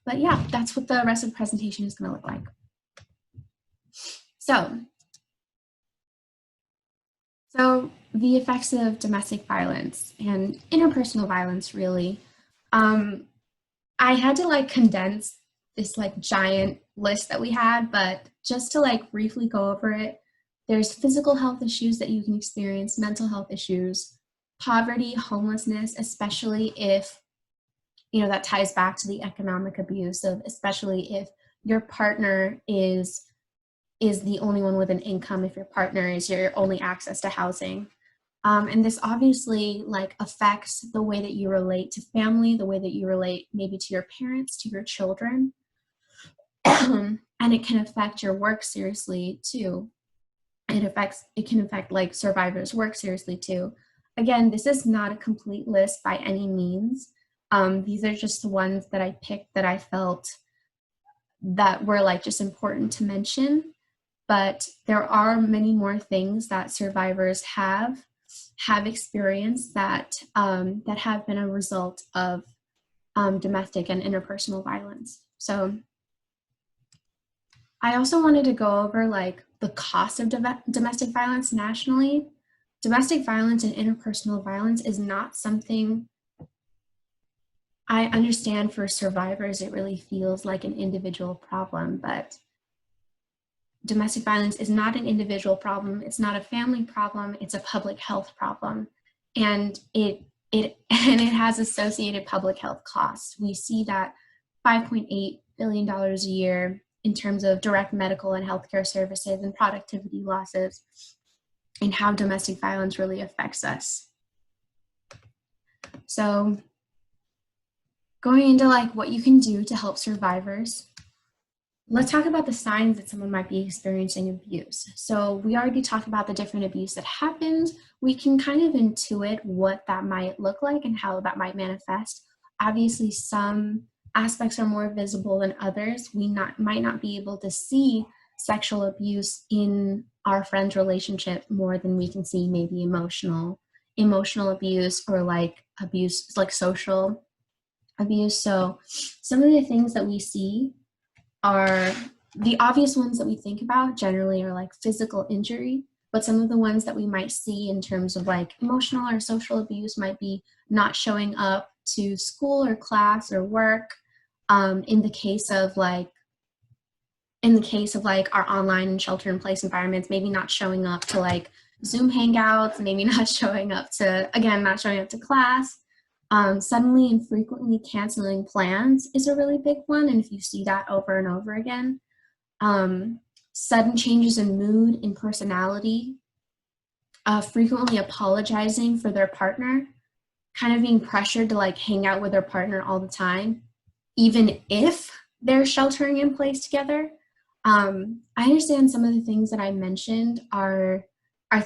But yeah, that's what the rest of the presentation is going to look like. So the effects of domestic violence and interpersonal violence, really. I had to like condense this like giant list that we had, but just to like briefly go over it, there's physical health issues that you can experience, mental health issues, poverty, homelessness, especially if, you know, that ties back to the economic abuse of, especially if your partner is the only one with an income, if your partner is your only access to housing. And this obviously like affects the way that you relate to family, the way that you relate maybe to your parents, to your children. And it can affect your work seriously too. It can affect like survivors' work seriously too. Again, this is not a complete list by any means. These are just the ones that I picked that I felt that were like just important to mention. But there are many more things that survivors have experienced that that have been a result of domestic and interpersonal violence. So I also wanted to go over like the cost of domestic violence nationally. Domestic violence and interpersonal violence is not something, I understand for survivors, it really feels like an individual problem, but domestic violence is not an individual problem. It's not a family problem. It's a public health problem. And it has associated public health costs. We see that $5.8 billion a year in terms of direct medical and healthcare services and productivity losses, and how domestic violence really affects us. So going into like what you can do to help survivors, let's talk about the signs that someone might be experiencing abuse. So we already talked about the different abuse that happens. We can kind of intuit what that might look like and how that might manifest. Obviously, some aspects are more visible than others. We might not be able to see sexual abuse in our friend's relationship more than we can see maybe emotional abuse, or like abuse, like social abuse. So some of the things that we see are the obvious ones that we think about generally are like physical injury, but some of the ones that we might see in terms of like emotional or social abuse might be not showing up to school or class or work. In the case of like our online and shelter in place environments, maybe not showing up to like Zoom hangouts, maybe not showing up to class. Suddenly and frequently canceling plans is a really big one, and if you see that over and over again. Sudden changes in mood and personality, frequently apologizing for their partner, kind of being pressured to like hang out with their partner all the time, even if they're sheltering in place together. I understand some of the things that I mentioned are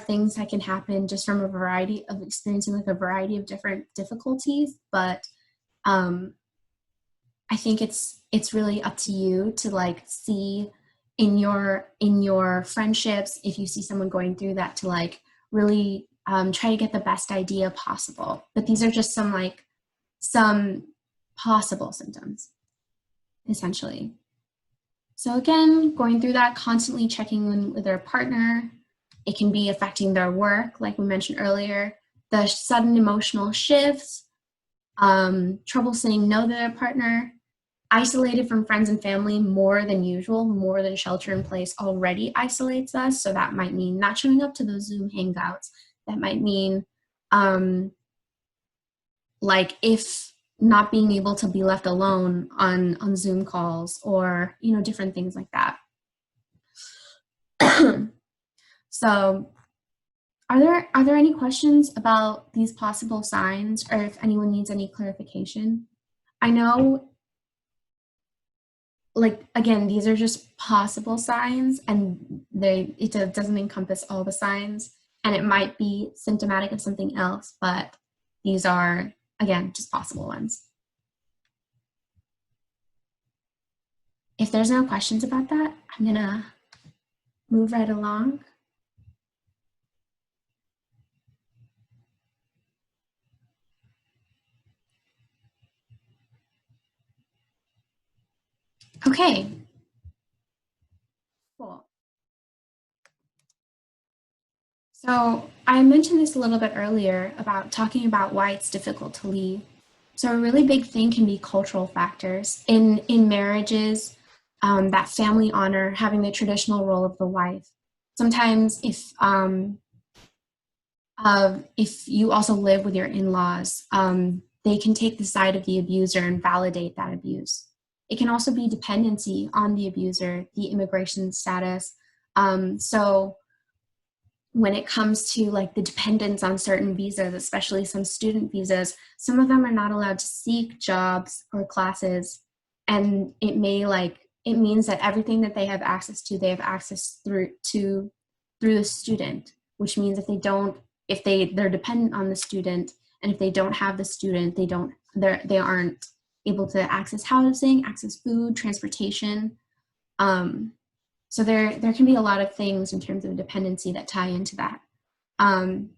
things that can happen just from a variety of experiencing like a variety of different difficulties, but I think it's really up to you to like see in your friendships, if you see someone going through that, to like really try to get the best idea possible. But these are just some possible symptoms, essentially. So again, going through that, constantly checking in with their partner. It can be affecting their work, like we mentioned earlier, the sudden emotional shifts, trouble saying no to their partner, isolated from friends and family more than usual, more than shelter in place already isolates us. So that might mean not showing up to those Zoom hangouts. That might mean like if not being able to be left alone on Zoom calls, or, you know, different things like that. So are there any questions about these possible signs, or if anyone needs any clarification? I know, like, again, these are just possible signs, and it doesn't encompass all the signs, and it might be symptomatic of something else, but these are, again, just possible ones. If there's no questions about that, I'm gonna move right along. Okay. Cool. So I mentioned this a little bit earlier about talking about why it's difficult to leave. So a really big thing can be cultural factors. In marriages, that family honor, having the traditional role of the wife. Sometimes if you also live with your in-laws, they can take the side of the abuser and validate that abuse. It can also be dependency on the abuser, the immigration status. So when it comes to like the dependence on certain visas, especially some student visas, some of them are not allowed to seek jobs or classes. And it means that everything that they have access to, they have access through the student, which means they're dependent on the student, and if they don't have the student, they aren't able to access housing, access food, transportation. So there can be a lot of things in terms of dependency that tie into that.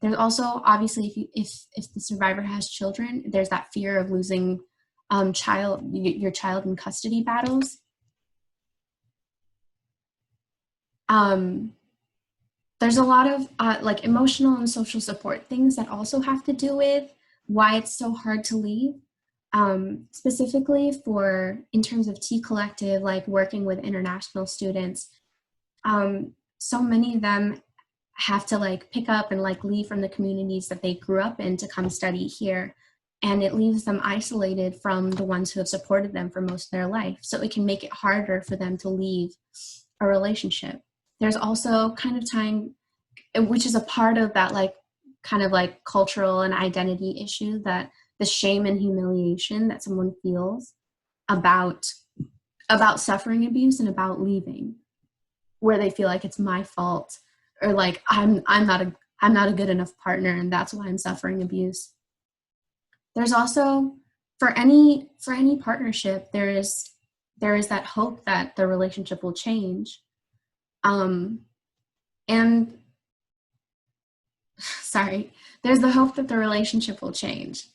There's also, obviously, if the survivor has children, there's that fear of losing your child in custody battles. There's a lot of like emotional and social support things that also have to do with why it's so hard to leave. Specifically in terms of T Collective, like working with international students, so many of them have to like pick up and like leave from the communities that they grew up in to come study here. And it leaves them isolated from the ones who have supported them for most of their life. So it can make it harder for them to leave a relationship. There's also kind of time, which is a part of that like kind of like cultural and identity issue, that the shame and humiliation that someone feels about suffering abuse and about leaving, where they feel like it's my fault, or like I'm not a good enough partner, and that's why I'm suffering abuse. There's also for any partnership, there is that hope that the relationship will change. And sorry, there's the hope that the relationship will change,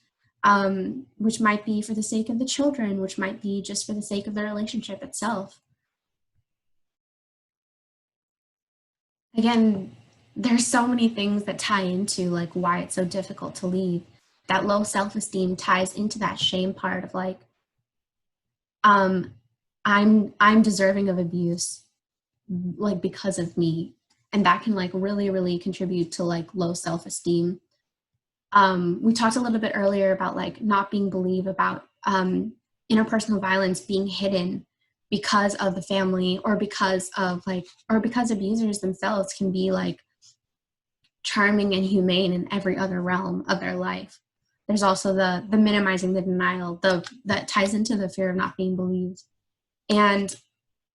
which might be for the sake of the children, which might be just for the sake of the relationship itself. Again, there's so many things that tie into like why it's so difficult to leave. That low self-esteem ties into that shame part of like, um, I'm deserving of abuse, like because of me, and that can like really contribute to like low self-esteem. We talked a little bit earlier about like not being believed about interpersonal violence being hidden because of the family, or because abusers themselves can be like charming and humane in every other realm of their life. There's also the minimizing the denial, that ties into the fear of not being believed. And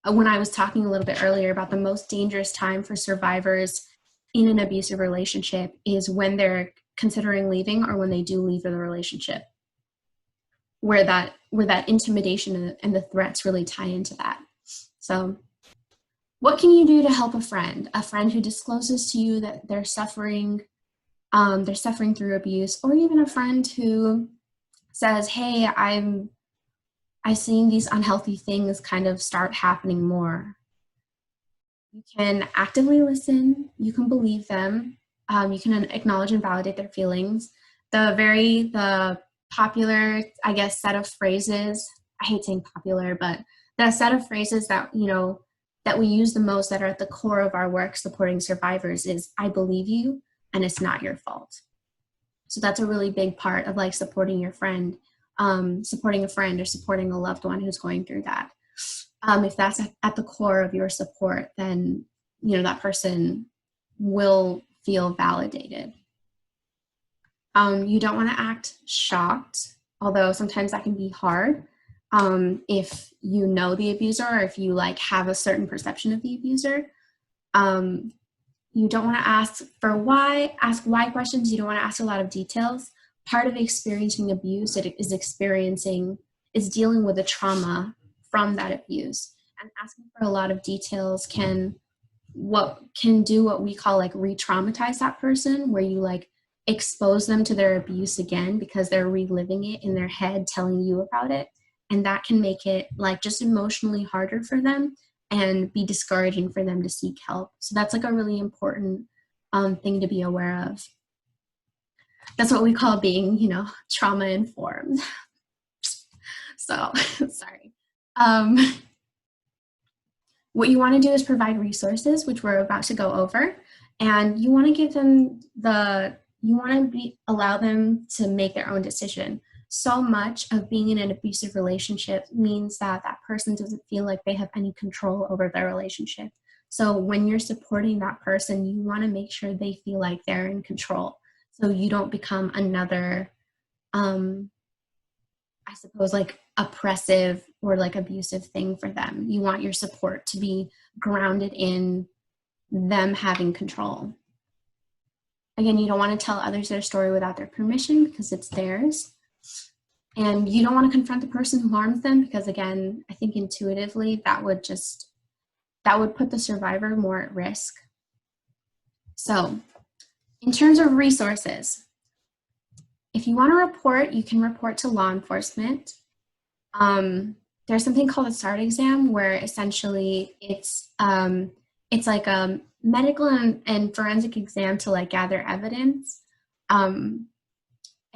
when I was talking a little bit earlier about the most dangerous time for survivors in an abusive relationship is when they're considering leaving, or when they do leave the relationship, where that intimidation and the threats really tie into that. So what can you do to help a friend who discloses to you that they're suffering through abuse, or even a friend who says, hey, I'm seeing these unhealthy things kind of start happening more? You can actively listen, you can believe them, you can acknowledge and validate their feelings. The popular, I guess, set of phrases, I hate saying popular, but the set of phrases that, that we use the most, that are at the core of our work supporting survivors, is I believe you and it's not your fault. So that's a really big part of like supporting your friend, supporting a friend or supporting a loved one who's going through that. If that's at the core of your support, then that person will feel validated. You don't want to act shocked, although sometimes that can be hard. If you know the abuser, or if you like have a certain perception of the abuser, you don't want to ask why questions. You don't want to ask a lot of details. Part of experiencing abuse is dealing with the trauma from that abuse, and asking for a lot of details can do what we call like re-traumatize that person, where you like expose them to their abuse again because they're reliving it in their head, telling you about it, and that can make it like just emotionally harder for them and be discouraging for them to seek help. So that's like a really important thing to be aware of. That's what we call being, trauma informed. So sorry. What you want to do is provide resources, which we're about to go over, and you want to give them allow them to make their own decision. So much of being in an abusive relationship means that that person doesn't feel like they have any control over their relationship. So when you're supporting that person, you want to make sure they feel like they're in control, so you don't become another, I suppose, like oppressive or like abusive thing for them. You want your support to be grounded in them having control. Again, you don't want to tell others their story without their permission, because it's theirs. And you don't want to confront the person who harms them, because again, I think intuitively that would put the survivor more at risk. So in terms of resources, if you want to report, you can report to law enforcement. There's something called a SART exam, where essentially it's like a medical and forensic exam to like gather evidence.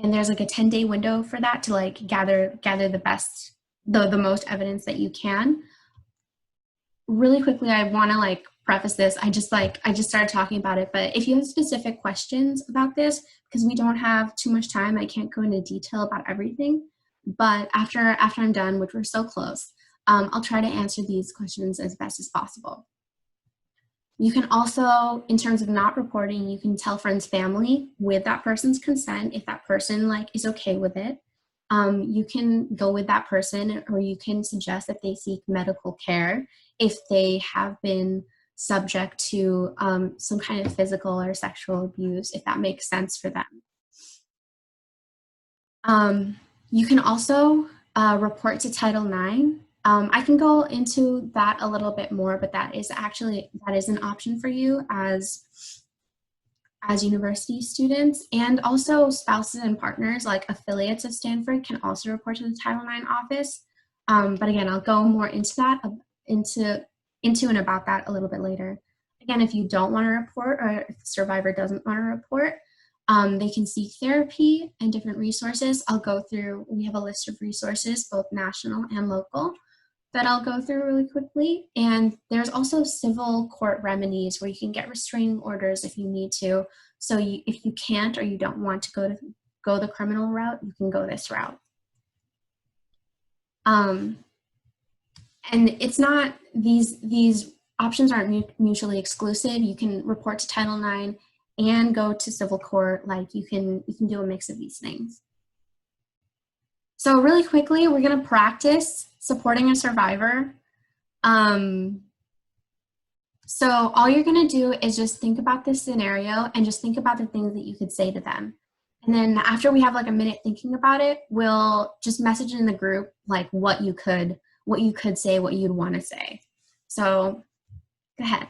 And there's like a 10-day window for that to like gather the most evidence that you can. Really quickly, I want to like preface this. I just started talking about it, but if you have specific questions about this, because we don't have too much time, I can't go into detail about everything. But after I'm done, which we're so close, I'll try to answer these questions as best as possible. You can also, in terms of not reporting, you can tell friends, family with that person's consent, if that person like is okay with it. You can go with that person, or you can suggest that they seek medical care if they have been subject to some kind of physical or sexual abuse, if that makes sense for them. You can also report to Title IX. I can go into that a little bit more, but that is an option for you as university students, and also spouses and partners like affiliates of Stanford can also report to the Title IX office. But again, I'll go more into that, into and about that a little bit later. Again, if you don't want to report, or if the survivor doesn't want to report, they can seek therapy and different resources. I'll go through, we have a list of resources, both national and local, that I'll go through really quickly. And there's also civil court remedies where you can get restraining orders if you need to. So if you can't or you don't want to go the criminal route, you can go this route. And it's not, these options aren't mutually exclusive. You can report to Title IX and go to civil court. Like you can do a mix of these things. So really quickly, we're gonna practice supporting a survivor. So all you're gonna do is just think about this scenario and just think about the things that you could say to them. And then after we have like a minute thinking about it, we'll just message in the group like what you could say, what you'd want to say. So go ahead.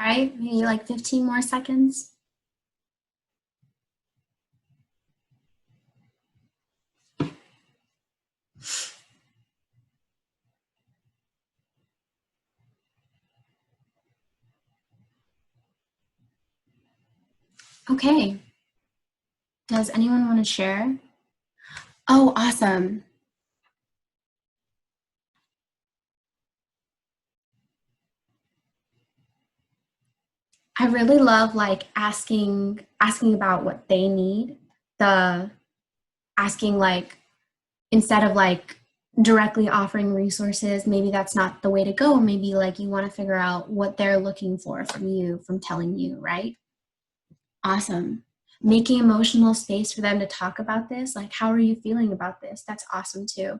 All right, maybe like 15 more seconds. Okay. Does anyone want to share? Oh, awesome. I really love like asking about what they need. The asking like, instead of like directly offering resources, maybe that's not the way to go. Maybe like you want to figure out what they're looking for from you, from telling you, right? Awesome. Making emotional space for them to talk about this. Like, how are you feeling about this? That's awesome too.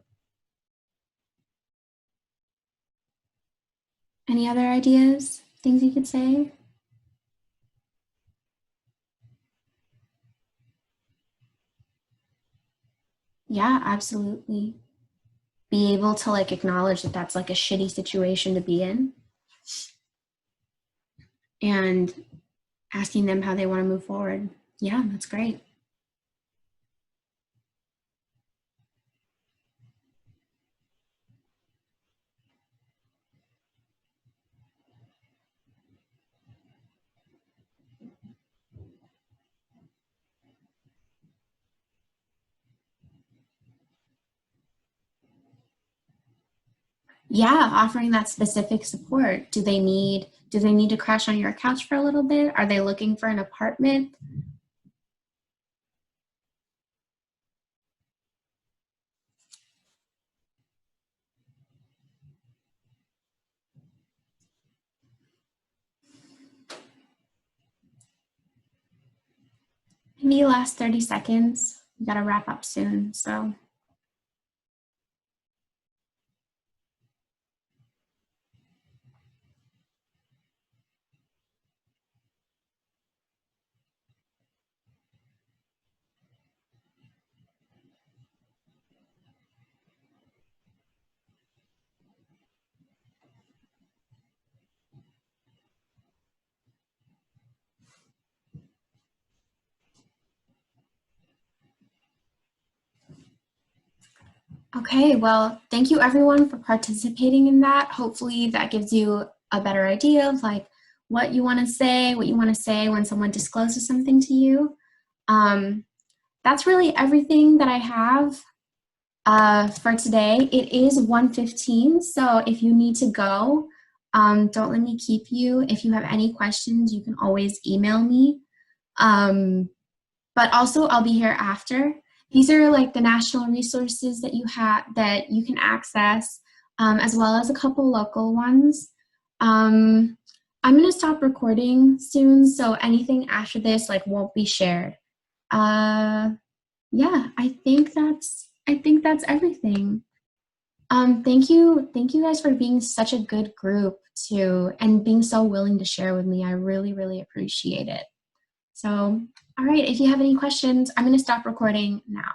Any other ideas? Things you could say? Yeah, absolutely. Be able to like acknowledge that that's like a shitty situation to be in, and asking them how they want to move forward. Yeah, that's great. Yeah, offering that specific support. Do they need to crash on your couch for a little bit? Are they looking for an apartment? Maybe last 30 seconds. We got to wrap up soon. So Okay, well, thank you everyone for participating in that. Hopefully that gives you a better idea of like what you want to say, when someone discloses something to you. That's really everything that I have for today. It is 1:15, so if you need to go, don't let me keep you. If you have any questions, you can always email me. But also I'll be here after. These are like the national resources that you have that you can access, as well as a couple local ones. I'm gonna stop recording soon, so anything after this like won't be shared. Yeah, I think that's everything. Thank you guys for being such a good group too, and being so willing to share with me. I really, really appreciate it. So, all right, if you have any questions, I'm going to stop recording now.